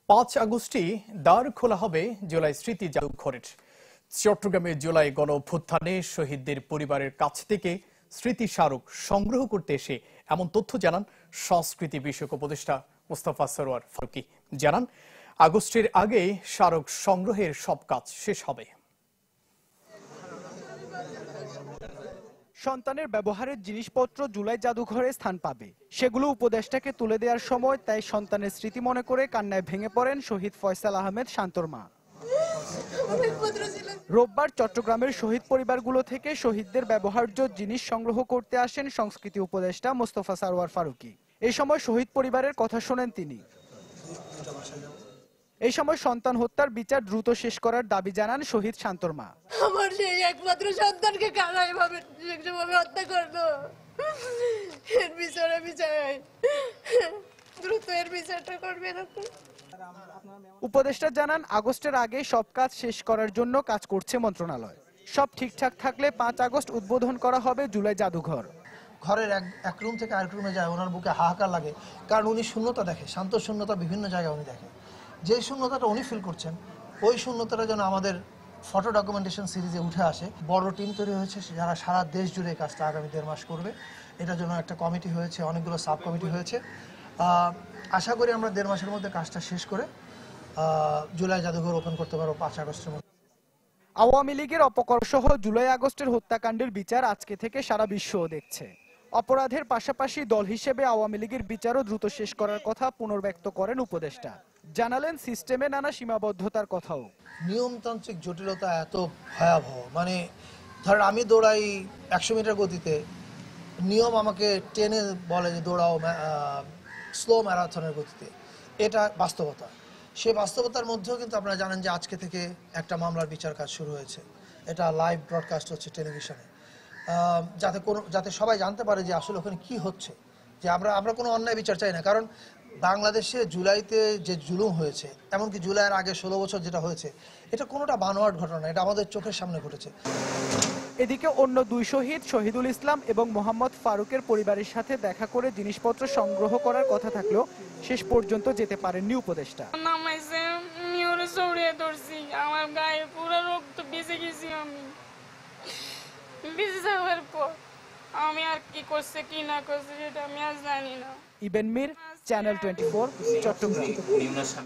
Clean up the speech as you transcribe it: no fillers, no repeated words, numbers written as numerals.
5 আগস্টই দ্বার খোলা হবে জুলাই স্মৃতি জাদুঘরের। চট্টগ্রামে জুলাই গণ অভ্যুত্থানে শহীদদের পরিবারের কাছ থেকে স্মৃতি স্মারক সংগ্রহ করতে এসে এমন তথ্য জানান সংস্কৃতি বিষয়ক উপদেষ্টা মোস্তফা সরোয়ার ফারুকী। জানান, আগস্টের আগে স্মারক সংগ্রহের সব কাজ শেষ হবে। সন্তানের ব্যবহারের জিনিসপত্র জুলাই জাদুঘরে স্থান পাবে। সেগুলো উপদেষ্টাকে তুলে দেওয়ার সময় তাই সন্তানের স্মৃতি মনে করে কান্নায় ভেঙে পড়েন শহীদ ফয়সাল আহমেদ শান্তর মা। রোববার চট্টগ্রামের শহীদ পরিবারগুলো থেকে শহীদদের ব্যবহার্য জিনিস সংগ্রহ করতে আসেন সংস্কৃতি উপদেষ্টা মোস্তফা সরোয়ার ফারুকী। এই সময় শহীদ পরিবারের কথা শোনেন তিনি। এই সময় সন্তান হত্যার বিচার দ্রুত শেষ করার দাবি জানান শহীদ শান্তর মা। আমার সেই একমাত্র সন্তানকে কারা এভাবে হত্যা করলো, এর বিচার দ্রুত এর বিচারটা করবে না। উপদেষ্টা জানান, আগস্টের আগে সব কাজ শেষ করার জন্য কাজ করছে মন্ত্রণালয়। সব ঠিকঠাক থাকলে 5 আগস্ট উদ্বোধন করা হবে জুলাই জাদুঘর। ঘরের এক রুম থেকে আরেক রুমে যায়, ওনার বুকে হাহাকার লাগে, কারণ উনি শূন্যতা দেখে, শান্ত শূন্যতা বিভিন্ন জায়গায় উনি দেখে। যে শূন্যতাটা উনি ফিল করছেন, ওই শূন্যতাটা যেন আমাদের ফটো ডকুমেন্টেশন সিরিজে উঠে আসে। বড় টিম তৈরি হয়েছে যারা সারা দেশ জুড়ে কাজটা আগামী 1.5 মাস করবে। এটার জন্য একটা কমিটি হয়েছে, অনেকগুলো সাব কমিটি হয়েছে। আশা করি আমরা 1.5 মাসের মধ্যে কাজটা শেষ করে জুলাই জাদুঘর ওপেন করতে পারবো 5 আগস্টের মধ্যে। আওয়ামী লীগের অপকর্ম সহ জুলাই আগস্টের হত্যাকাণ্ডের বিচার আজকে থেকে সারা বিশ্বও দেখছে। অপরাধের পাশাপাশি দল হিসেবে আওয়ামী লীগের বিচারও দ্রুত শেষ করার কথা পুনর্ব্যক্ত করেন উপদেষ্টা। জানালেন, সিস্টেমে নানা সীমাবদ্ধতার কথাও। নিয়মতান্ত্রিক জটিলতা এত ভয়াবহ, মানে ধর আমি দৌড়াই 100 মিটার গতিতে, নিয়ম আমাকে টেনে বলে যে দৌড়াও স্লো ম্যারাথনের গতিতে। এটা বাস্তবতা। সেই বাস্তবতার মধ্যেও কিন্তু আপনারা জানেন যে আজকে থেকে একটা মামলার বিচার কাজ শুরু হয়েছে। এটা লাইভ ব্রডকাস্ট হচ্ছে টেলিভিশনে, যাতে সবাই জানতে পারে যে আসলে ওখানে কি হচ্ছে। যে আমরা কোনো অন্যায় বিচার চাই না, কারণ বাংলাদেশে জুলাইতে যে জুলুম হয়েছে, এমনকি জুলাইয়ের আগে 16 বছর যেটা হয়েছে, এটা কোনোটা বানোয়াট ঘটনা, এটা আমাদের চোখের সামনে ঘটেছে। এদিকে অন্য 2 শহীদ শহীদুল ইসলাম এবং মোহাম্মদ ফারুকের পরিবারের সাথে দেখা করে জিনিসপত্র সংগ্রহ করার কথা থাকলেও শেষ পর্যন্ত যেতে পারেননি উপদেষ্টা। আমার গায়ে পুরো রক্ত বেঁচে গেছি, বেঁচে যাওয়ার পর আমি আর কি করছে কি না করছে সেটা আমি আর জানি না। ইবেন মির, চ্যানেল 24, চট্টগ্রাম।